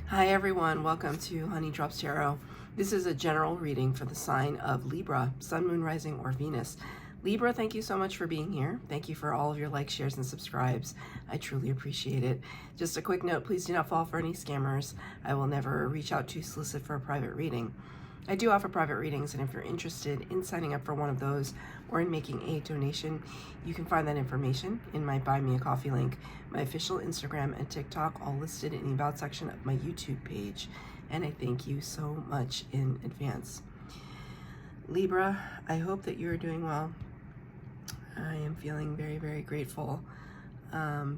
Hi everyone, welcome to Honey Drops Tarot. This is a general reading for the sign of Libra, Sun, Moon, Rising, or Venus. Libra, thank you so much for being here. Thank you for all of your likes, shares, and subscribes. I truly appreciate it. Just a quick note, please do not fall for any scammers. I will never reach out to solicit for a private reading. I do offer private readings, and if you're interested in signing up for one of those or in making a donation, you can find that information in my Buy Me a Coffee link, my official Instagram and TikTok, all listed in the About section of my YouTube page. And I thank you so much in advance. Libra, I hope that you're doing well. I am feeling very, very grateful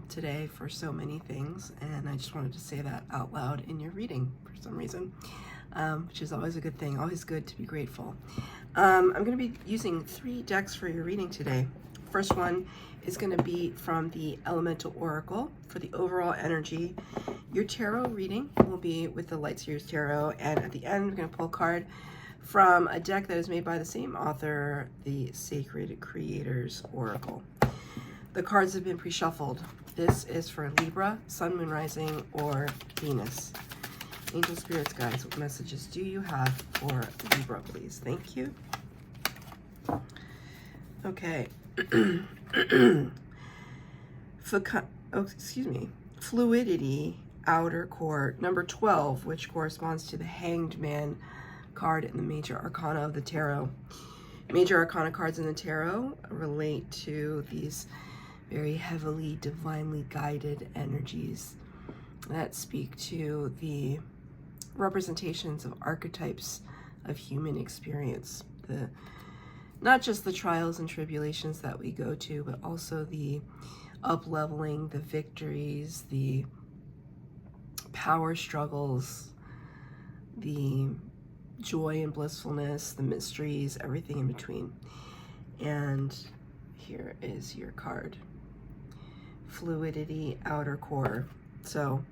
today for so many things, and I just wanted to say that out loud in your reading for some reason. Which is always a good thing, always good to be grateful. I'm going to be using 3 decks for your reading today. First one is going to be from the Elemental Oracle for the overall energy. Your tarot reading will be with the Light Series Tarot, and at the end, we're going to pull a card from a deck that is made by the same author, the Sacred Creators Oracle. The cards have been pre-shuffled. This is for Libra, Sun, Moon, Rising, or Venus. Angel Spirits, guys, what messages do you have for Libra, please? Thank you. Okay. Fluidity, outer court, number 12, which corresponds to the Hanged Man card in the Major Arcana of the Tarot. Major Arcana cards in the Tarot relate to these very heavily, divinely guided energies that speak to the representations of archetypes of human experience, not just the trials and tribulations that we go to, but also the up-leveling, the victories, the power struggles, the joy and blissfulness, the mysteries, everything in between. And here is your card. Fluidity, outer core. So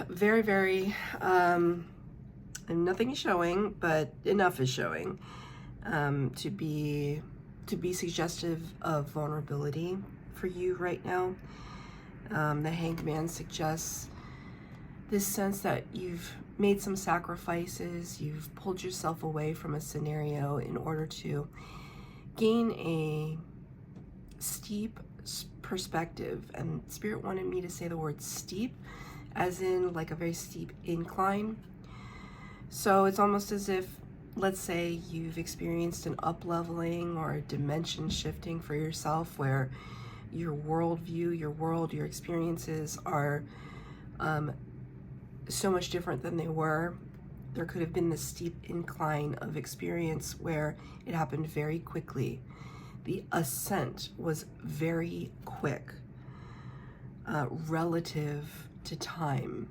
very, very, and nothing is showing, but enough is showing to be suggestive of vulnerability for you right now. The Hanged Man suggests this sense that you've made some sacrifices, you've pulled yourself away from a scenario in order to gain a steep perspective. And Spirit wanted me to say the word steep, as in like a very steep incline. So it's almost as if, let's say you've experienced an up-leveling or a dimension shifting for yourself where your worldview, your world, your experiences are so much different than they were. There could have been this steep incline of experience where it happened very quickly. The ascent was very quick relative to time.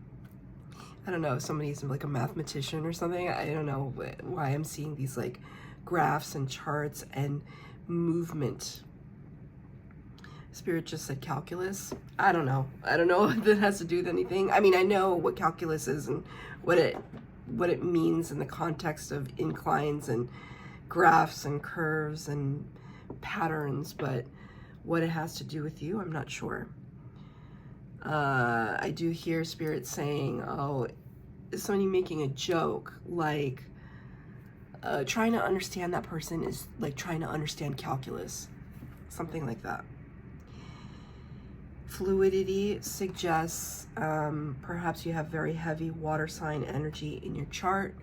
I don't know if somebody's like a mathematician or something. I don't know why I'm seeing these like graphs and charts and movement. Spirit just said calculus. I don't know if that has to do with anything. I mean, I know what calculus is and what it means in the context of inclines and graphs and curves and patterns, but what it has to do with you, I'm not sure. I do hear Spirit saying, oh, is somebody making a joke, like trying to understand that person is like trying to understand calculus, something like that. Fluidity suggests perhaps you have very heavy water sign energy in your chart.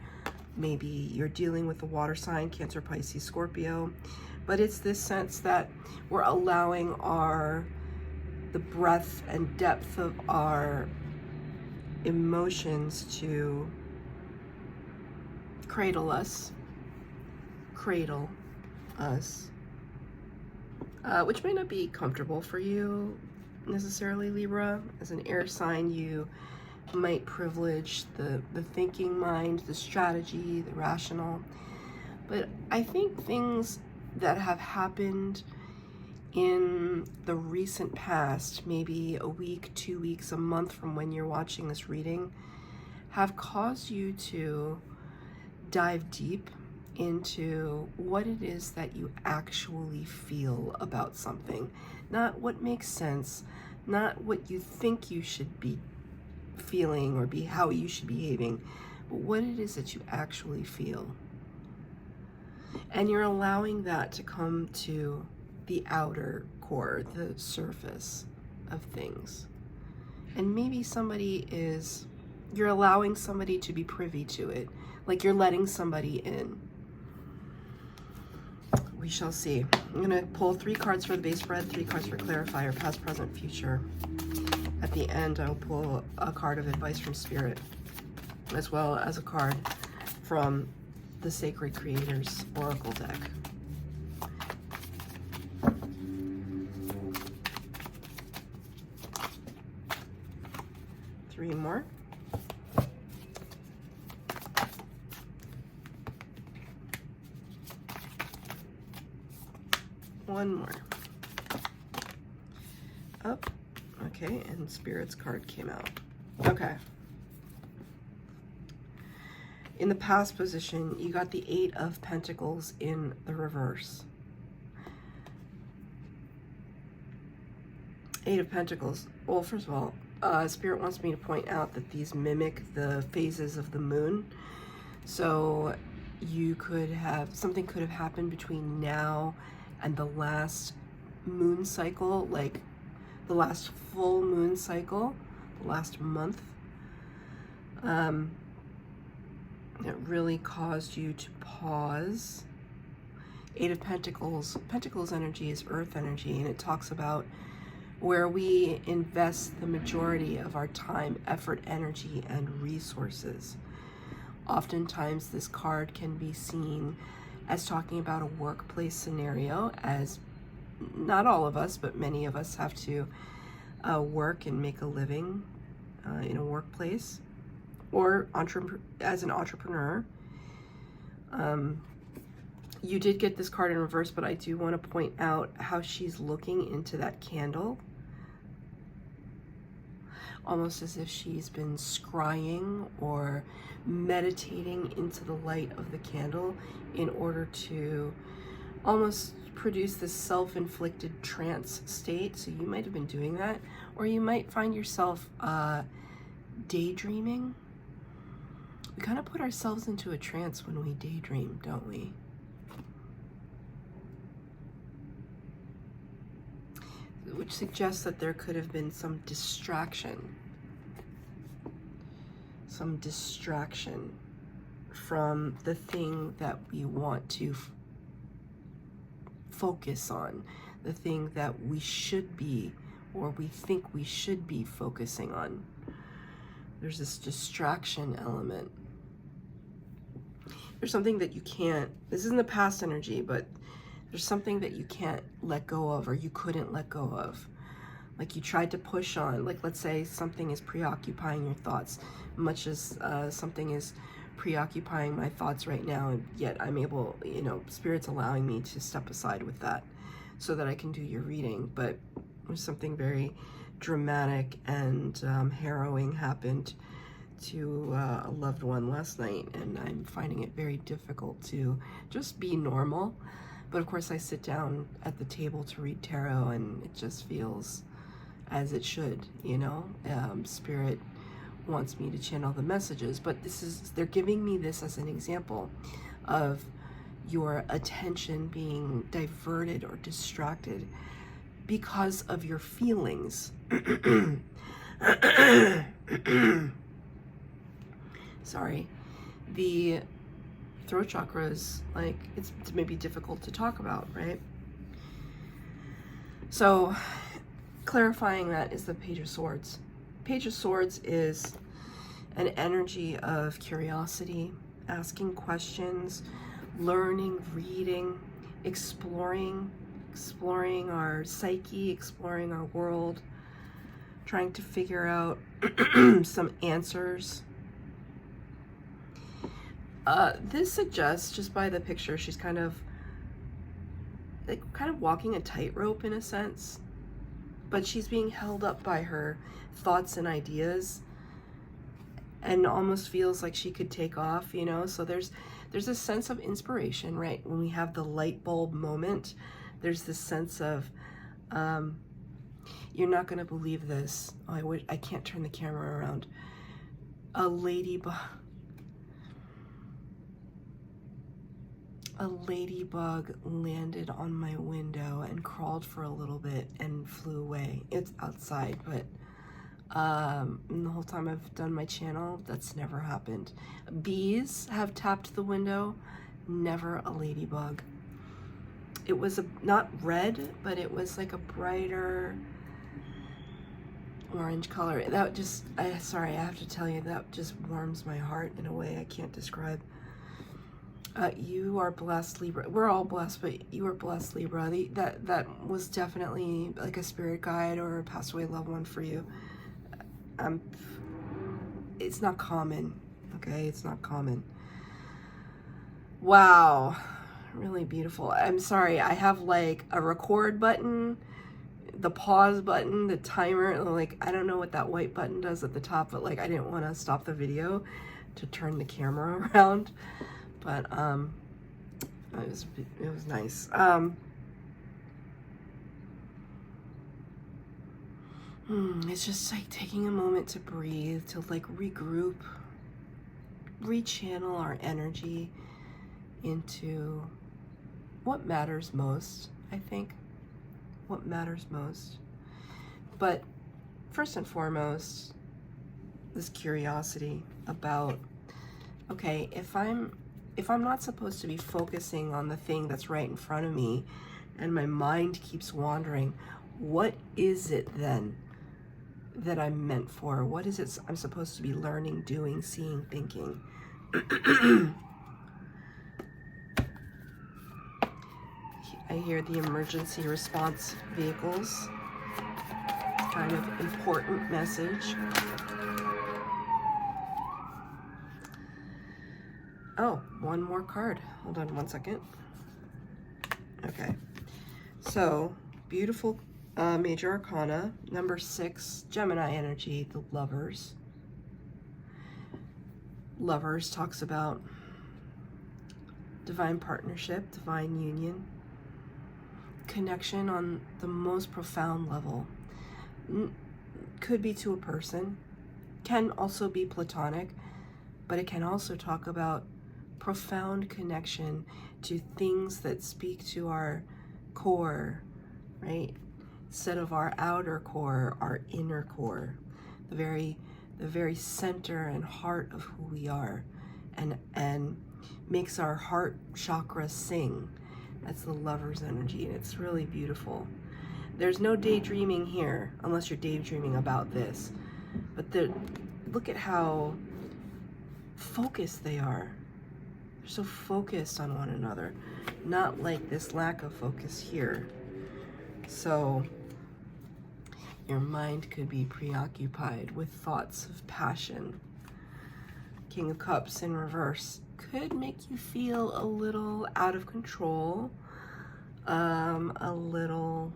Maybe you're dealing with a water sign, Cancer, Pisces, Scorpio, but it's this sense that we're allowing the breadth and depth of our emotions to cradle us, which may not be comfortable for you necessarily, Libra. As an air sign, you might privilege the thinking mind, the strategy, the rational. But I think things that have happened in the recent past, maybe a week, 2 weeks, a month from when you're watching this reading, have caused you to dive deep into what it is that you actually feel about something. Not what makes sense, not what you think you should be feeling or be how you should be behaving, but what it is that you actually feel. And you're allowing that to come to the outer core, the surface of things. And maybe you're allowing somebody to be privy to it, like you're letting somebody in. We shall see. I'm going to pull 3 cards for the base spread, 3 cards for clarifier, past, present, future. At the end, I'll pull a card of advice from Spirit, as well as a card from the Sacred Creators Oracle deck. Three more. One more. Up. Okay, and Spirit's card came out. Okay. In the past position, you got the 8 of Pentacles in the reverse. 8 of Pentacles. Well, first of all, Spirit wants me to point out that these mimic the phases of the moon. So you could have, something could have happened between now and the last moon cycle, like the last full moon cycle, the last month. It really caused you to pause. 8 of Pentacles. Pentacles energy is earth energy, and it talks about where we invest the majority of our time, effort, energy, and resources. Oftentimes, this card can be seen as talking about a workplace scenario, as not all of us, but many of us have to work and make a living in a workplace, or as an entrepreneur. You did get this card in reverse, but I do want to point out how she's looking into that candle, almost as if she's been scrying or meditating into the light of the candle in order to almost produce this self-inflicted trance state. So you might have been doing that, or you might find yourself daydreaming. We kind of put ourselves into a trance when we daydream, don't we? Which suggests that there could have been some distraction from the thing that we want to focus on, the thing that we should be, or we think we should be focusing on. There's this distraction element. There's something that you can't, this isn't the past energy, but there's something that you can't let go of, or you couldn't let go of. Like you tried to push on, like let's say something is preoccupying your thoughts, much as something is preoccupying my thoughts right now, and yet I'm able, you know, Spirit's allowing me to step aside with that so that I can do your reading. But there's something very dramatic and harrowing happened to a loved one last night, and I'm finding it very difficult to just be normal. But of course I sit down at the table to read tarot, and it just feels as it should, you know. Spirit wants me to channel the messages, but they're giving me this as an example of your attention being diverted or distracted because of your feelings. Sorry. The throat chakra is like, it's maybe difficult to talk about, right? So clarifying that is the Page of Swords. Page of Swords is an energy of curiosity, asking questions, learning, reading, exploring our psyche, exploring our world, trying to figure out some answers. This suggests, just by the picture, she's kind of walking a tightrope in a sense, but she's being held up by her thoughts and ideas, and almost feels like she could take off, you know. So there's a sense of inspiration, right? When we have the light bulb moment, there's this sense of, You're not going to believe this. Oh, I can't turn the camera around. A ladybug landed on my window and crawled for a little bit and flew away. It's outside, but and the whole time I've done my channel, that's never happened. Bees have tapped the window, never a ladybug. It was not red, but it was like a brighter orange color. That just, sorry, I have to tell you, that just warms my heart in a way I can't describe. You are blessed, Libra. We're all blessed, but you are blessed, Libra. That was definitely like a spirit guide or a passed away loved one for you. It's not common, okay? It's not common. Wow, really beautiful. I'm sorry, I have like a record button, the pause button, the timer, like I don't know what that white button does at the top, but like I didn't want to stop the video to turn the camera around, but it was nice. It's just like taking a moment to breathe, to like regroup, rechannel our energy into what matters most, I think. What matters most. But first and foremost, this curiosity about, okay, if I'm not supposed to be focusing on the thing that's right in front of me and my mind keeps wandering, what is it then that I'm meant for? What is it I'm supposed to be learning, doing, seeing, thinking? I hear the emergency response vehicles. Kind of important message. Oh, one more card. Hold on one second. Okay. So, beautiful Major Arcana, number 6, Gemini energy, the Lovers. Lovers talks about divine partnership, divine union, connection on the most profound level. Could be to a person, can also be platonic, but it can also talk about profound connection to things that speak to our core, right? Instead of our outer core, our inner core, the very center and heart of who we are, and makes our heart chakra sing. That's the Lover's energy, and it's really beautiful. There's no daydreaming here, unless you're daydreaming about this. But look at how focused they are. They're so focused on one another, not like this lack of focus here. So your mind could be preoccupied with thoughts of passion. King of Cups in reverse could make you feel a little out of control, a little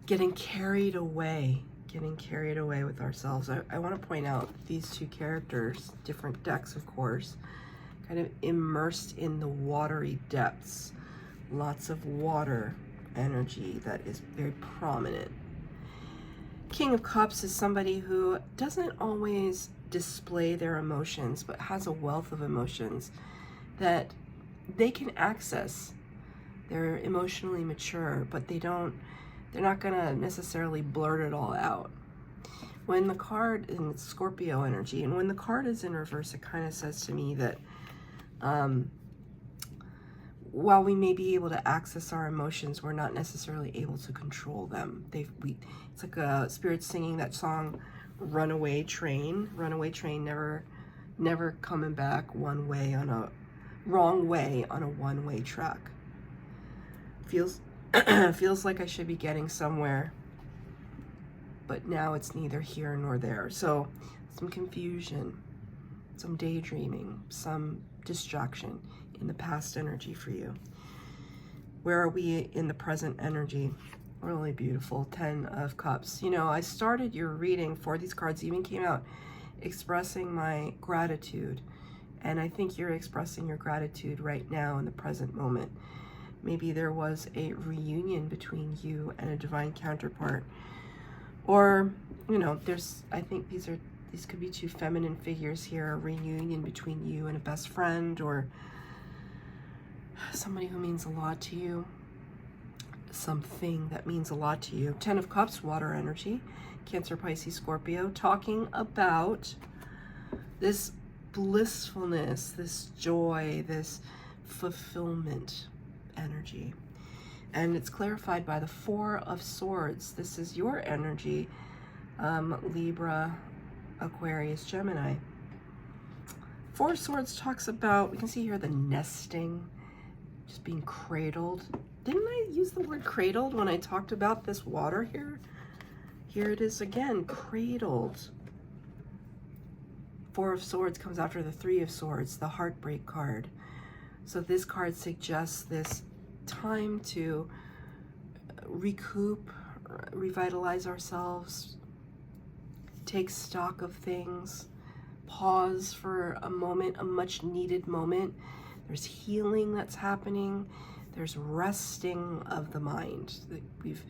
getting carried away with ourselves. I want to point out these two characters, different decks of course, kind of immersed in the watery depths. Lots of water energy that is very prominent. King of Cups is somebody who doesn't always display their emotions, but has a wealth of emotions that they can access. They're emotionally mature, but they're not gonna necessarily blurt it all out. When the card in Scorpio energy, and when the card is in reverse, it kind of says to me that while we may be able to access our emotions, we're not necessarily able to control them. It's like a spirit singing that song, Runaway Train. Runaway train, never coming back wrong way on a one-way track. Feels like I should be getting somewhere, but now it's neither here nor there. So some confusion, some daydreaming, some distraction in the past energy for you. Where are we in the present energy? Really beautiful. 10 of Cups. You know, I started your reading for these cards, even came out expressing my gratitude, and I think you're expressing your gratitude right now in the present moment. Maybe there was a reunion between you and a divine counterpart. Or, you know, I think these could be two feminine figures here, a reunion between you and a best friend, or somebody who means a lot to you, something that means a lot to you. 10 of Cups, water energy, Cancer, Pisces, Scorpio, talking about this blissfulness, this joy, this fulfillment energy. And it's clarified by the 4 of Swords. This is your energy, Libra, Aquarius, Gemini. 4 of Swords talks about, we can see here the nesting, just being cradled. Didn't I use the word cradled when I talked about this water here? Here it is again, cradled. 4 of Swords comes after the 3 of Swords, the heartbreak card. So this card suggests this time to recoup, revitalize ourselves, take stock of things, pause for a moment, a much needed moment. There's healing that's happening. There's resting of the mind. We've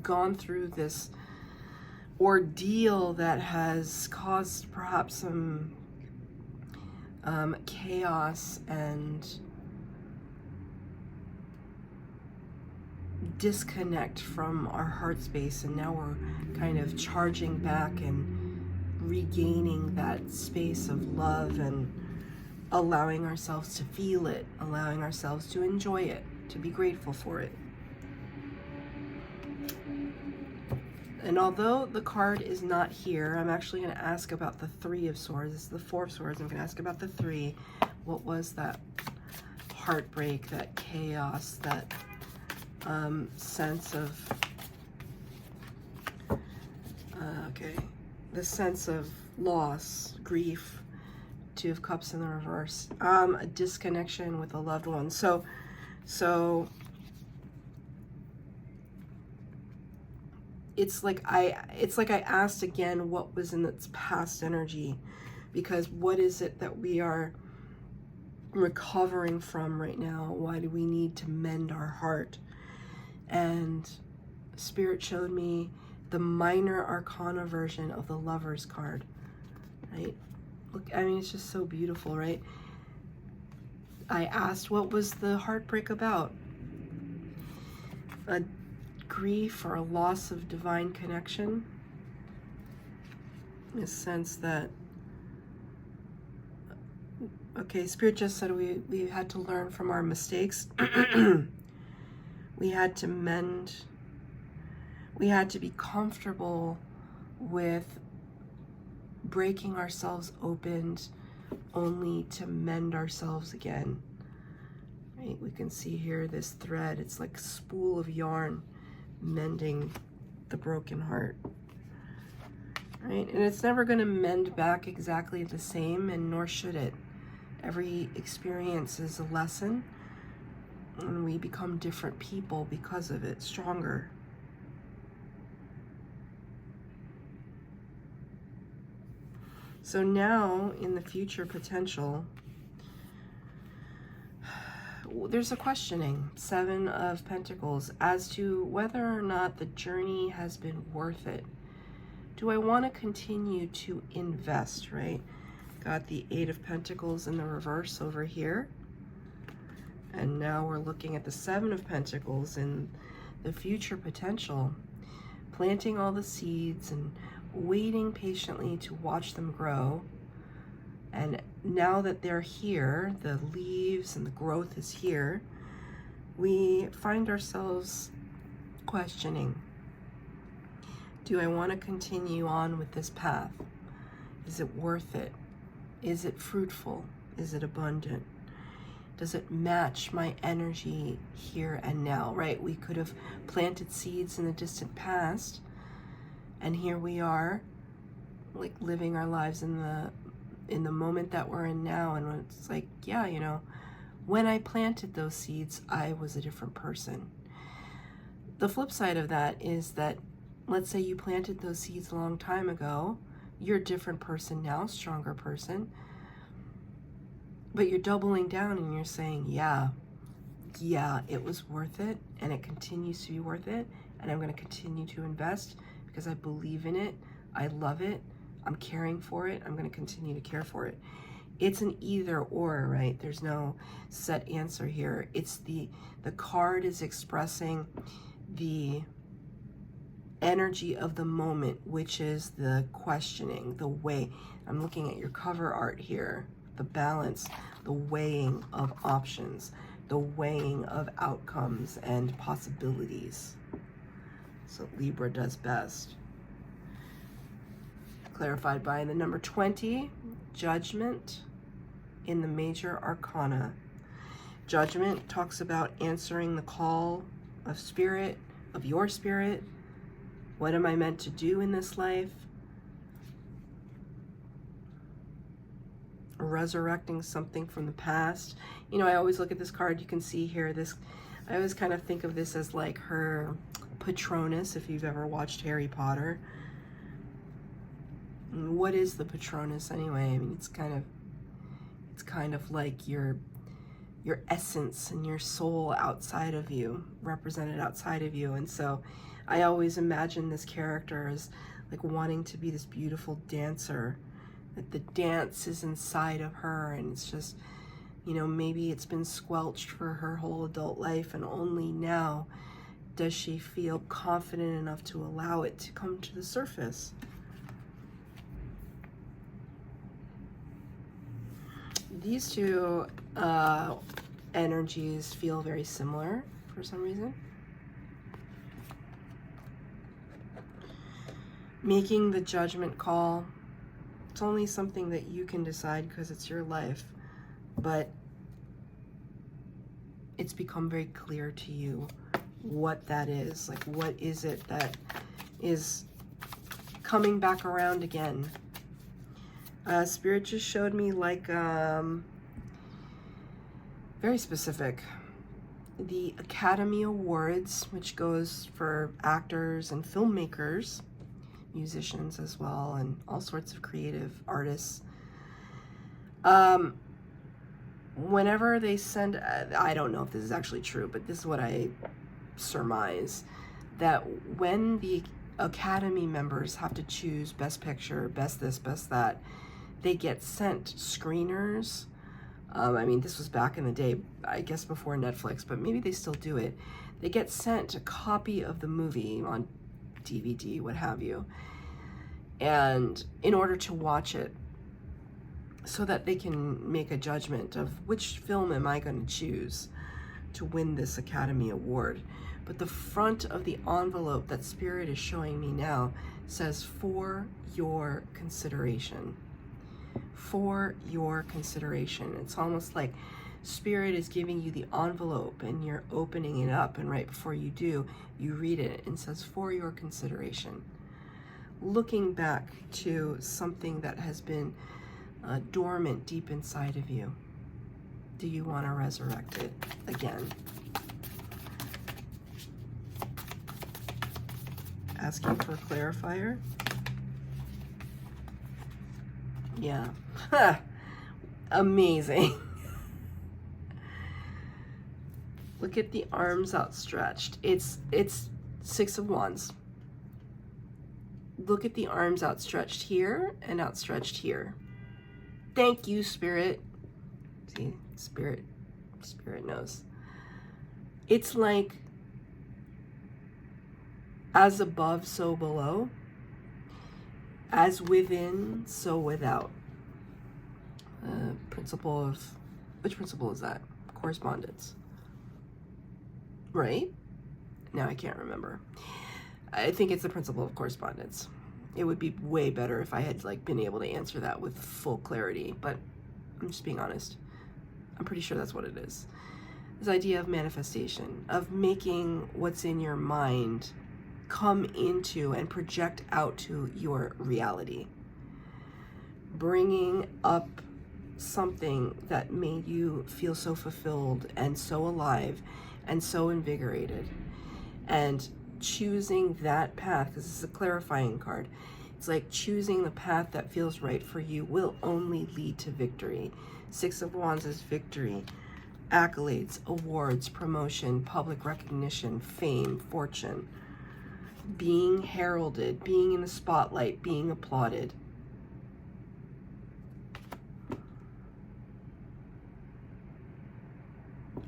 gone through this ordeal that has caused perhaps some chaos and disconnect from our heart space, and now we're kind of charging back and regaining that space of love and allowing ourselves to feel it, allowing ourselves to enjoy it, to be grateful for it. And although the card is not here, I'm actually going to ask about the 3 of Swords. This is the 4 of Swords. I'm going to ask about the 3. What was that heartbreak, that chaos, that sense of, the sense of loss, grief, 2 of Cups in the reverse, a disconnection with a loved one. So it's like I asked again what was in its past energy, because what is it that we are recovering from right now? Why do we need to mend our heart? And Spirit showed me the minor arcana version of the Lover's card, right? Look, I mean, it's just so beautiful, right? I asked, what was the heartbreak about? A grief or a loss of divine connection? In a sense that, okay, Spirit just said we had to learn from our mistakes. We had to mend. We had to be comfortable with breaking ourselves open only to mend ourselves again. Right? We can see here this thread. It's like a spool of yarn mending the broken heart. Right? And it's never going to mend back exactly the same, and nor should it. Every experience is a lesson, and we become different people because of it, stronger. So now, in the future potential, there's a questioning, 7 of Pentacles, as to whether or not the journey has been worth it. Do I want to continue to invest, right? Got the 8 of Pentacles in the reverse over here. And now we're looking at the 7 of Pentacles in the future potential, planting all the seeds and waiting patiently to watch them grow. And now that they're here, the leaves and the growth is here, we find ourselves questioning, do I want to continue on with this path? Is it worth it? Is it fruitful? Is it abundant? Does it match my energy here and now, right? We could have planted seeds in the distant past, and here we are, like living our lives in the moment that we're in now. And it's like, yeah, you know, when I planted those seeds, I was a different person. The flip side of that is that, let's say you planted those seeds a long time ago, you're a different person now, stronger person. But you're doubling down and you're saying, yeah, yeah, it was worth it, and it continues to be worth it, and I'm going to continue to invest because I believe in it. I love it. I'm caring for it. I'm going to continue to care for it. It's an either or, right? There's no set answer here. It's the card is expressing the energy of the moment, which is the questioning, the way. I'm looking at your cover art here, the balance, the weighing of options, the weighing of outcomes and possibilities. So Libra does best. Clarified by the number 20, Judgment in the major arcana. Judgment talks about answering the call of spirit, of your spirit. What am I meant to do in this life? Resurrecting something from the past. You know, I always look at this card. You can see here this, I always kind of think of this as like her Patronus, if you've ever watched Harry Potter. And what is the Patronus anyway? I mean, it's kind of like your essence and your soul outside of you, represented outside of you. And so I always imagine this character as like wanting to be this beautiful dancer, that the dance is inside of her, and it's just, you know, maybe it's been squelched for her whole adult life, and only now does she feel confident enough to allow it to come to the surface. These two energies feel very similar for some reason. Making the judgment call, it's only something that you can decide because it's your life, but it's become very clear to you what that is. Like, what is it that is coming back around again? Spirit just showed me like very specific. The Academy Awards, which goes for actors and filmmakers, musicians as well, and all sorts of creative artists. Whenever they send, I don't know if this is actually true, but this is what I surmise, that when the Academy members have to choose Best Picture, Best this, Best that, they get sent screeners. I mean, this was back in the day, I guess before Netflix, but maybe they still do it. They get sent a copy of the movie on DVD, what have you, and in order to watch it, so that they can make a judgment of which film am I going to choose to win this Academy Award. But the front of the envelope that Spirit is showing me now says, for your consideration. For your consideration. It's almost like Spirit is giving you the envelope and you're opening it up, and right before you do, you read it and it says, for your consideration. Looking back to something that has been dormant deep inside of you. Do you want to resurrect it again? Asking for a clarifier. Yeah. Amazing. Look at the arms outstretched. It's Six of Wands. Look at the arms outstretched here and outstretched here. Thank you, Spirit. See, Spirit knows. It's like as above, so below. As within, so without. Principle of, which principle is that? Correspondence. Right? Now I can't remember. I think it's the principle of correspondence. It would be way better if I had like been able to answer that with full clarity, but I'm just being honest. I'm pretty sure that's what it is. This idea of manifestation, of making what's in your mind come into and project out to your reality. Bringing up something that made you feel so fulfilled and so alive and so invigorated, and choosing that path, because this is a clarifying card. It's like choosing the path that feels right for you will only lead to victory. Six of Wands is victory. accolades, awards, promotion, public recognition, fame, fortune, being heralded, being in the spotlight, being applauded.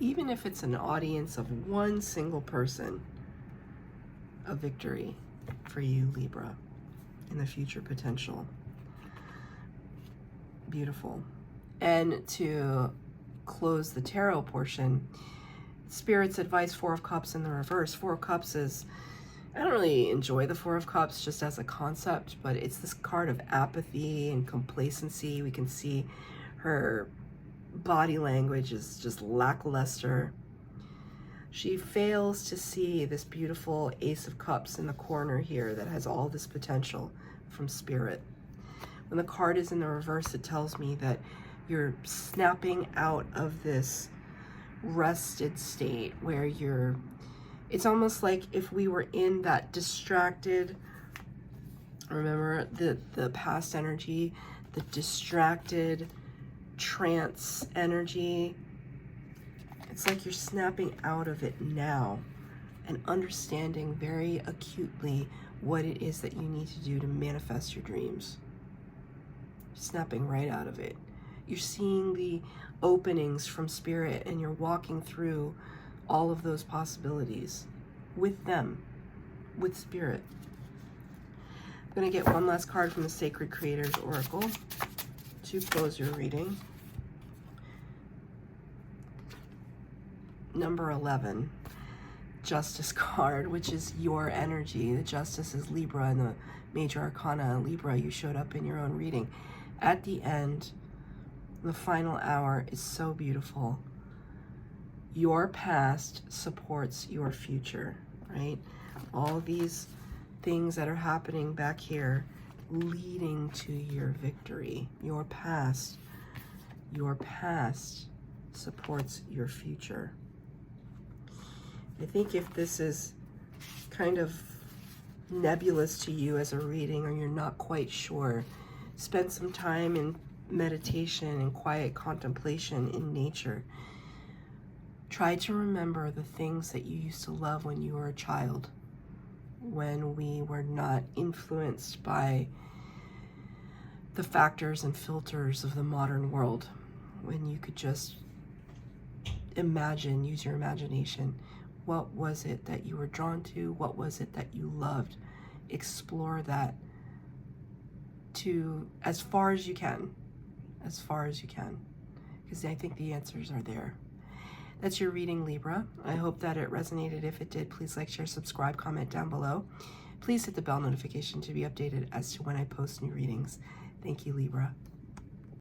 Even if it's an audience of one single person, a victory for you, Libra, in the future potential. Beautiful. And to close the tarot portion, Spirit's advice, Four of Cups in the reverse. Four of Cups is, I don't really enjoy the Four of Cups just as a concept, but it's this card of apathy and complacency. We can see her body language is just lackluster. She fails to see this beautiful Ace of Cups in the corner here that has all this potential from Spirit. When the card is in the reverse, it tells me that you're snapping out of this rested state where it's almost like if we were in that distracted, remember the past energy, the distracted trance energy. It's like you're snapping out of it now and understanding very acutely what it is that you need to do to manifest your dreams. Snapping right out of it. You're seeing the openings from Spirit and you're walking through all of those possibilities with them, with Spirit. I'm going to get one last card from the Sacred Creators Oracle to close your reading. Number 11, Justice card, which is your energy. The Justice is Libra, and the Major Arcana, Libra, you showed up in your own reading. At the end, the final hour is so beautiful. Your past supports your future, right? All these things that are happening back here leading to your victory. Your past supports your future. I think if this is kind of nebulous to you as a reading, or you're not quite sure, spend some time in meditation and quiet contemplation in nature. Try to remember the things that you used to love when you were a child, when we were not influenced by the factors and filters of the modern world, when you could just imagine, use your imagination. What was it that you were drawn to? What was it that you loved? Explore that to as far as you can, because I think the answers are there. That's your reading, Libra. I hope that it resonated. If it did, please like, share, subscribe, comment down below. Please hit the bell notification to be updated as to when I post new readings. Thank you, Libra.